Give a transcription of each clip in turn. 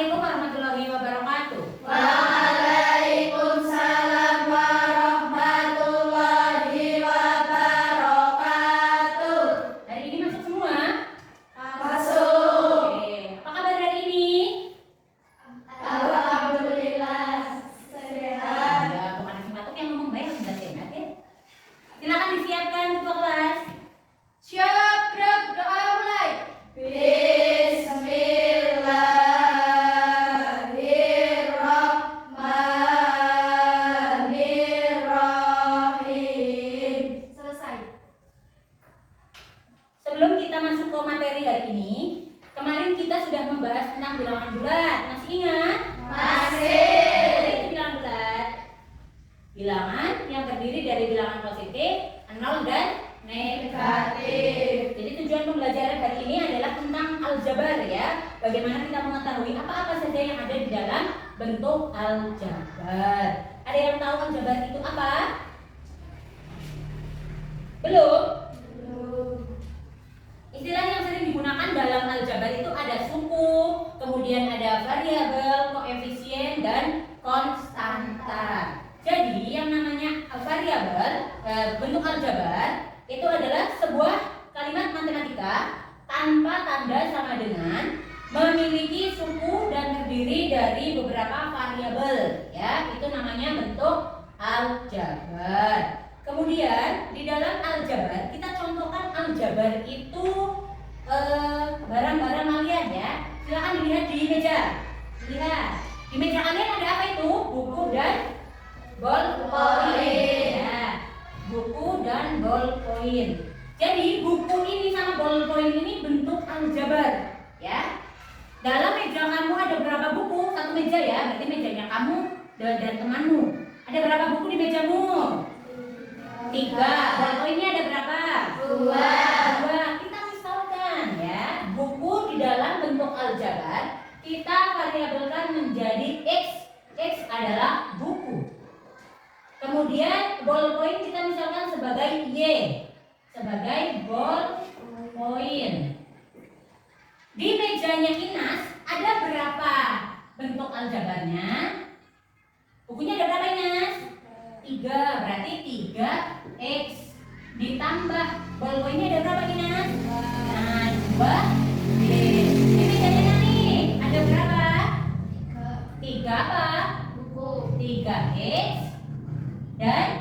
Assalamualaikum warahmatullahi wabarakatuh. Waalaikumsalam warahmatullahi wabarakatuh. Hari ini masuk semua? Masuk. Oke. Apa kabar hari ini? Alhamdulillah sehat. Ya, bukan nasi batuk yang ngomong baik sudah sehat ya. Silakan disiapkan ketua kelas. Siap, gerak, doa mulai. Bismillahirrahmanirrahim. Selesai. Sebelum kita masuk ke materi hari ini, kemarin kita sudah membahas tentang bilangan bulat. Masih ingat? Masih. Apa itu bilangan bulat? Bilangan yang terdiri dari bilangan positif, 0 dan Negatif. Jadi tujuan pembelajaran hari ini adalah tentang aljabar ya. Bagaimana kita mengetahui apa-apa saja yang ada di dalam bentuk aljabar. Ada yang tahu aljabar itu apa? Belum? Istilah yang sering digunakan dalam aljabar itu ada suku, kemudian ada variabel, koefisien, dan konstanta. Jadi yang namanya variabel bentuk aljabar itu adalah sebuah kalimat matematika tanpa tanda sama dengan, memiliki suku dan terdiri dari beberapa variabel ya, itu namanya bentuk aljabar. Kemudian di dalam aljabar kita contohkan aljabar itu barang-barang kalian ya. Silakan dilihat di meja. Lihat di meja kalian ada apa itu? Buku dan ballpoint ya. Buku dan ballpoint. Jadi buku ini sama ballpoint ini bentuk aljabar ya. Dalam meja kamu ada berapa buku? Satu meja ya, berarti mejanya kamu dan temanmu. Ada berapa buku di mejamu? 3. Ballpointnya ada berapa? 2. Kita misalkan ya, buku di dalam bentuk aljabar kita variabelkan menjadi x. X adalah buku. Kemudian ballpoint kita misalkan sebagai y, sebagai ballpoint. Di mejanya Inas ada berapa bentuk aljabarnya? Bukunya ada berapa Inas? 3, berarti 3x ditambah ballpointnya ada berapa Inas? Nah, 2. Di mejanya Nani ada berapa? 3 apa? Buku 3x dan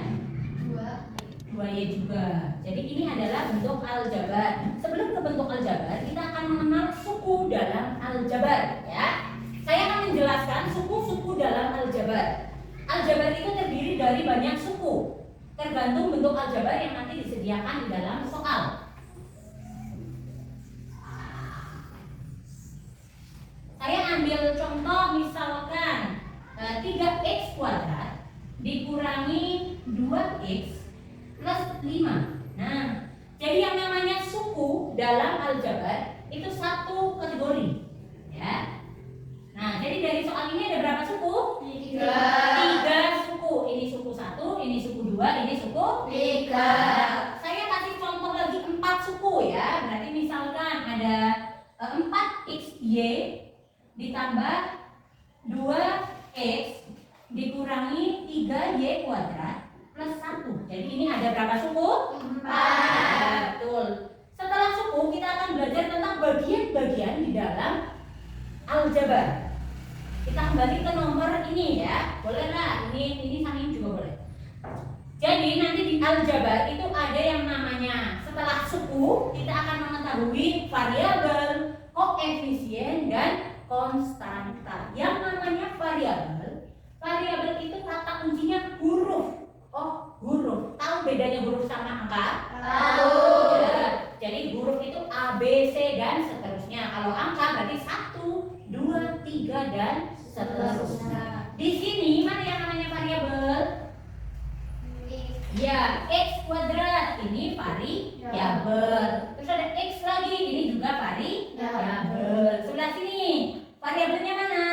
2. 2y juga. Jadi ini adalah bentuk aljabar. Sebelum ke bentuk aljabar, kita akan mengenal suku dalam aljabar ya. Saya akan menjelaskan suku-suku dalam aljabar. Aljabar itu terdiri dari banyak suku, tergantung bentuk aljabar yang nanti disediakan di dalam soal. Saya ambil contoh misalkan 3x kuadrat dikurangi 2x plus 5. Nah, jadi yang namanya suku dalam aljabar itu satu kategori ya. Nah, jadi dari soal ini ada berapa suku? 3 suku. Ini suku 1, ini suku 2, ini suku 3. Saya kasih contoh lagi 4 suku ya. Berarti misalkan ada 4xy ditambah 2x dikurangi 3y kuadrat plus 1. Jadi ini ada berapa suku? 4. Betul. Setelah suku kita akan belajar tentang bagian-bagian di dalam aljabar. Kita kembali ke nomor ini ya. Boleh lah, ini sama ini juga boleh. Jadi nanti di aljabar itu ada yang namanya setelah suku kita akan mengetahui variabel, koefisien, dan konstanta. Yang namanya variabel itu kata kuncinya huruf. Oh, huruf. Tahu bedanya huruf sama angka? Tahu. Ya. Jadi huruf itu A, B, C, dan seterusnya. Kalau angka berarti 1, 2, 3, dan seterusnya. Di sini mana yang namanya variabel? Ya, x kuadrat. Ini variabel. Terus ada x lagi. Ini juga variabel. Sebelah sini variabelnya mana?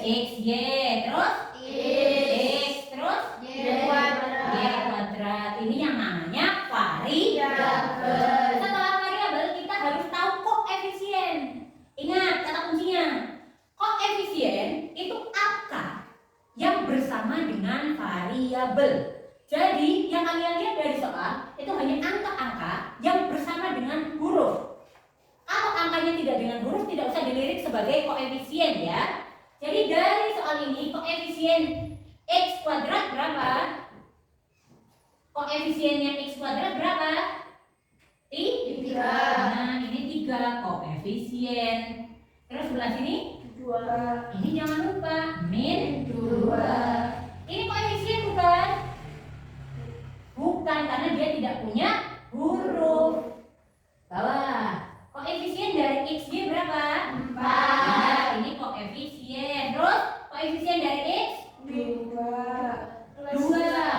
X, Y. Terus X. Terus Y kuadrat. Ini yang namanya variabel. Setelah variabel kita harus tahu koefisien. Ingat kata kuncinya. variabel. Jadi yang kalian lihat dari soal itu hanya angka-angka yang bersama dengan huruf. Kalau angkanya tidak dengan huruf tidak usah dilirik sebagai koefisien ya. Jadi dari soal ini koefisien x kuadrat berapa? Koefisiennya x kuadrat berapa? 3. Nah, ini 3 koefisien. Terus sebelah sini 2. ini jangan lupa min 2. Ini koefisien bukan? Bukan, karena dia tidak punya huruf. Bawah. Koefisien dari XY berapa? 4. Nah, ini koefisien. Terus koefisien dari X 2. 2.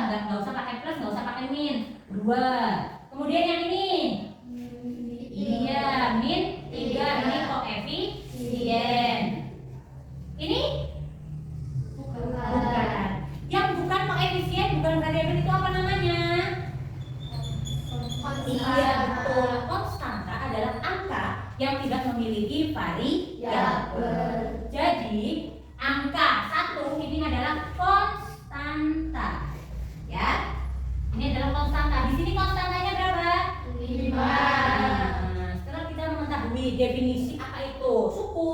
Nggak usah pakai plus, nggak usah pakai min. 2. Kemudian yang ini. Iya, min 3. Ini koefisien. Ini bukan. Yang bukan koefisien, bukan variabel itu apa namanya? Iya, betul. Konstanta adalah angka yang tidak memiliki variabel. Jadi, angka 1 ini adalah konstanta. Ya. Ini adalah konstanta. Di sini konstantanya berapa? 5. Nah, setelah kita mengetahui definisi apa itu suku,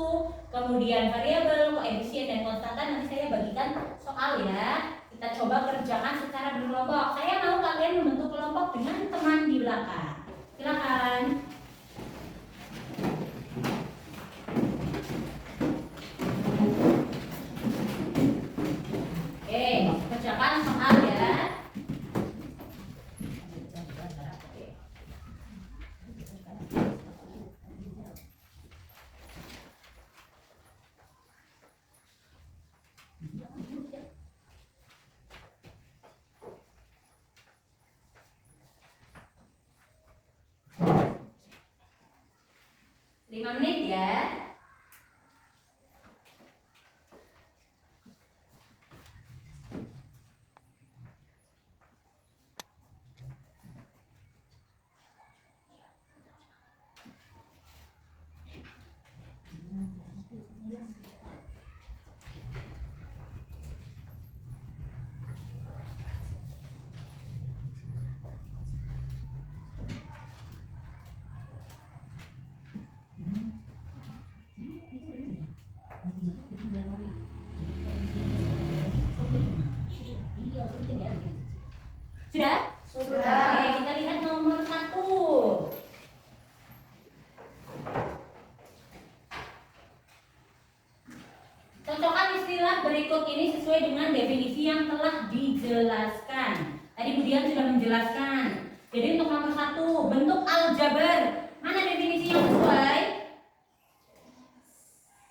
kemudian variabel, koefisien dan konstanta, nanti saya bagikan soal ya. Kita coba kerjakan secara berkelompok. Saya mau kalian membentuk kelompok dengan teman di belakang. Silakan. Oke, kerjakan soal ya. 5 menit ya. Sudah? Sudah. Oke, kita lihat nomor 1. Cocokkan istilah berikut ini sesuai dengan definisi yang telah dijelaskan. Tadi Budian sudah menjelaskan. Jadi untuk nomor 1, bentuk aljabar. Mana definisi yang sesuai?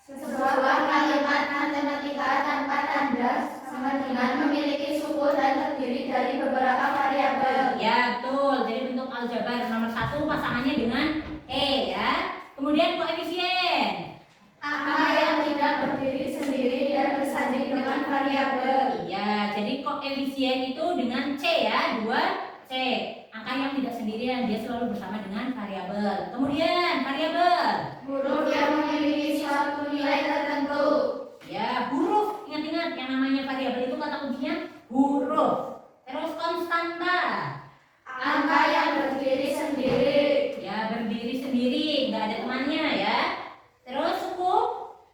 Sebuah kalimat matematika tanpa tanda sama dengan memiliki suku dan terdiri dari beberapa variabel. Ya, betul. Jadi bentuk aljabar nomor 1 pasangannya dengan E ya. Kemudian koefisien. Angka yang tidak berdiri sendiri dan bersanding dengan variabel. Iya, jadi koefisien itu dengan C ya, 2C. Angka yang tidak sendirian, dia selalu bersama dengan variabel. Kemudian variabel. Huruf yang memiliki suatu nilai tertentu. Ya, huruf. Ingat-ingat yang namanya variabel itu kata kuncinya huruf. Terus konstanta. Angka yang berdiri sendiri. Ya, berdiri sendiri, nggak ada temannya ya. Terus suku.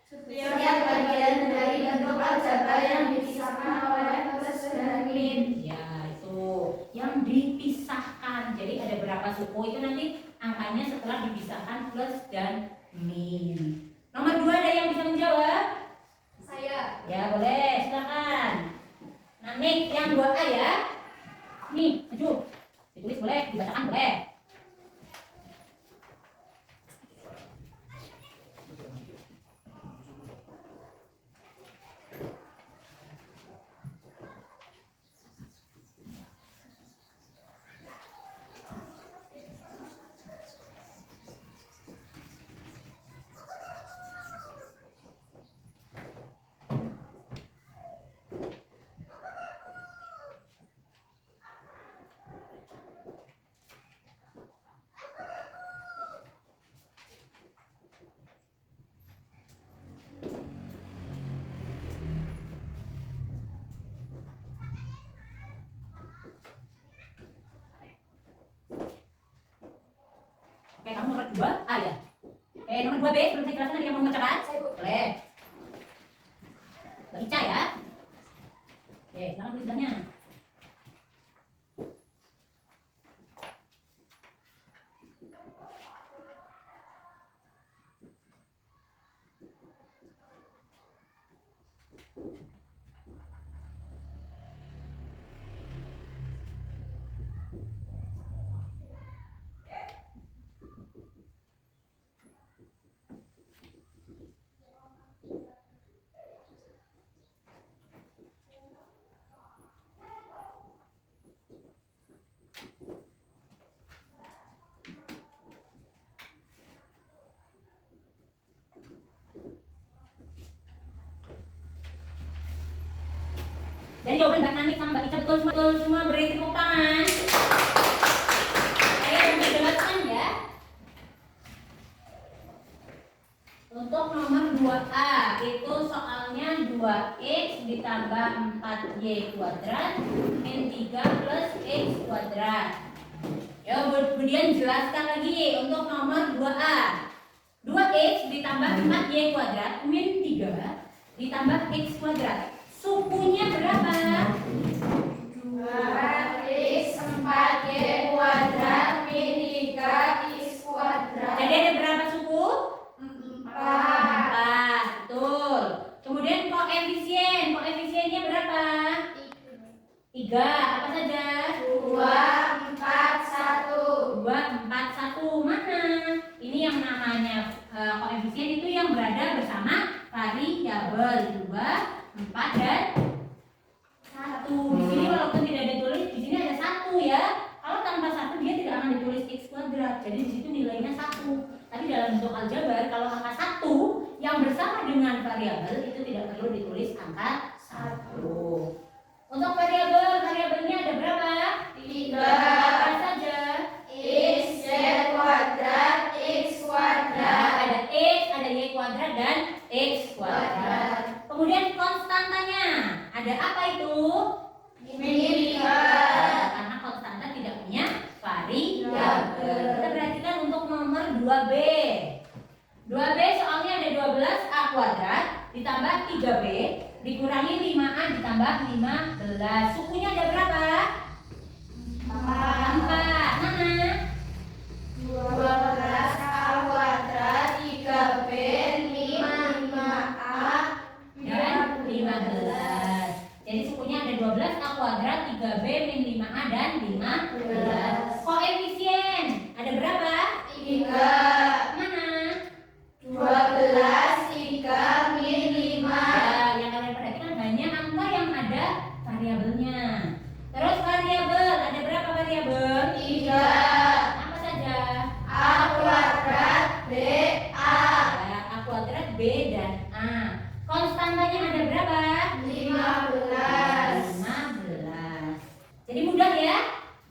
Setiap bagian dari bentuk aljabar yang dipisahkan oleh plus dan min. Ya, itu yang dipisahkan. Jadi ada berapa suku itu nanti angkanya setelah dipisahkan plus dan min. Nomor 2 ada yang bisa menjawab? Saya. Ya, boleh, silakan. Nah, nih yang 2A ya. Nih, maju. Ditulis boleh, dibacakan boleh. Oke, kamu nomor 2 A ya? Oke, nomor 2 B, belum saya jelaskan, ada yang mau membacakan? Boleh. Mbak Ica ya. Oke, silakan tulisannya. Dari jawaban Mbak Nani sama Mbak Ica betul semua, beri tepuk tangan. Saya akan menjelaskan ya. Untuk nomor 2A itu soalnya 2x ditambah 4y kuadrat min 3 plus x kuadrat. Ya, kemudian jelaskan lagi untuk nomor 2A. 2x ditambah 4y kuadrat min 3 ditambah x kuadrat. Sukunya berapa? 2x 4y kuadrat min 3x kuadrat. Jadi ada berapa suku? 4. 4. Betul. Kemudian koefisiennya berapa? 3. Apa saja? 2, 4, 1. 2, 4, 1. Mana? Ini yang namanya koefisien itu yang berada bersama variabel 2, 4 dan 1. Di sini walaupun tidak ditulis, di sini ada 1 ya. Kalau tanpa 1 dia tidak akan ditulis x kuadrat. Jadi di situ nilainya 1. Tapi dalam bentuk aljabar kalau angka 1 yang bersama dengan variabel itu tidak perlu ditulis angka 1. Untuk variabelnya ada berapa? 3. Apa saja? X, Y kuadrat, X kuadrat. Ada x, ada y kuadrat dan x kuadrat. Kemudian konstantanya ada apa itu? Min 3. Karena konstanta tidak punya variabel. Kita perhatikan untuk nomor 2B. 2B soalnya ada 12A kuadrat ditambah 3B dikurangi 5A ditambah 15. Sukunya ada berapa? 4. Mana? 12A kuadrat, 3B, 5A Dan 15. Jadi sukunya ada 12A kuadrat, 3B min 5A dan 15. Koefisien ada berapa? 3. Mana? 12, 3 min 5. Ya, yang kalian perhatikan hanya angka yang ada variabelnya. Terus variabel ada berapa variabel? 3. Apa saja? A kuadrat, B, A. Ya, A kuadrat, B dan A. Konstantanya ada berapa? 15. 15. Jadi mudah ya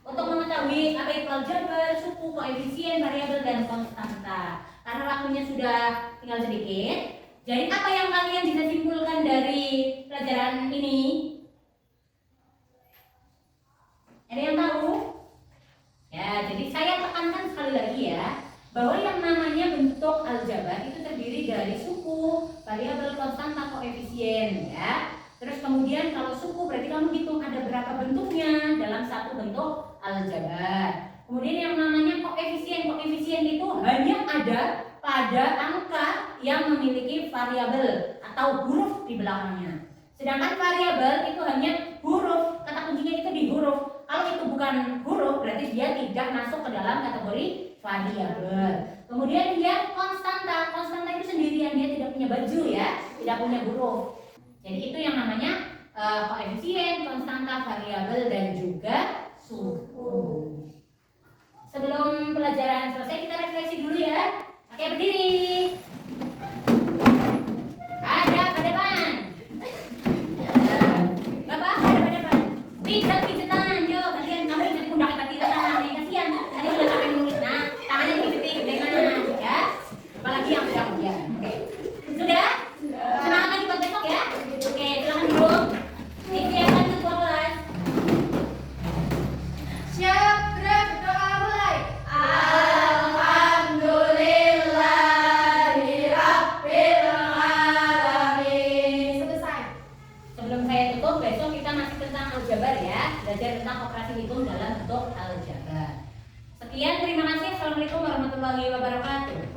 untuk mengetahui apa itu aljabar, suku, koefisien, variabel dan konstanta. Karena waktunya sudah tinggal sedikit. Jadi apa yang kalian bisa simpulkan dari pelajaran ini? Ada yang tahu? Ya, jadi saya tekankan sekali lagi ya, bahwa yang namanya bentuk aljabar itu terdiri dari suku, variabel, konstanta, koefisien ya. Terus kemudian kalau suku berarti kamu hitung ada berapa bentuknya dalam satu bentuk aljabar. Kemudian yang namanya koefisien itu hanya ada pada angka yang memiliki variabel atau huruf di belakangnya. Sedangkan variabel itu hanya huruf, kata kuncinya itu di huruf. Kalau itu bukan huruf berarti dia tidak masuk ke dalam kategori variabel. Kemudian dia konstanta itu sendirian, dia tidak punya baju ya, tidak punya huruf. Jadi itu yang namanya koefisien, konstanta, variabel dan juga suku. Sebelum pelajaran selesai kita refleksi dulu ya. Oke, berdiri. Hadap ke depan. Bapak, hadap ke depan. Pijat-pijatan, yuk kalian kamu jadi pundak pijatan. Kasihan, tadi udah sampai nulis. Nah, tangannya dipijetin ke kanan ya. Apalagi yang sudah ujian. Oke. Sudah? Semangat lagi buat besok ya. Oke, silakan dulu. Disiapkan ketua kelas. Siap, gerak, doa mulai. Alhamdulillah. Sebelum saya tutup, besok kita masih tentang aljabar ya. Belajar tentang operasi hitung dalam bentuk aljabar. Sekian, terima kasih. Assalamualaikum warahmatullahi wabarakatuh.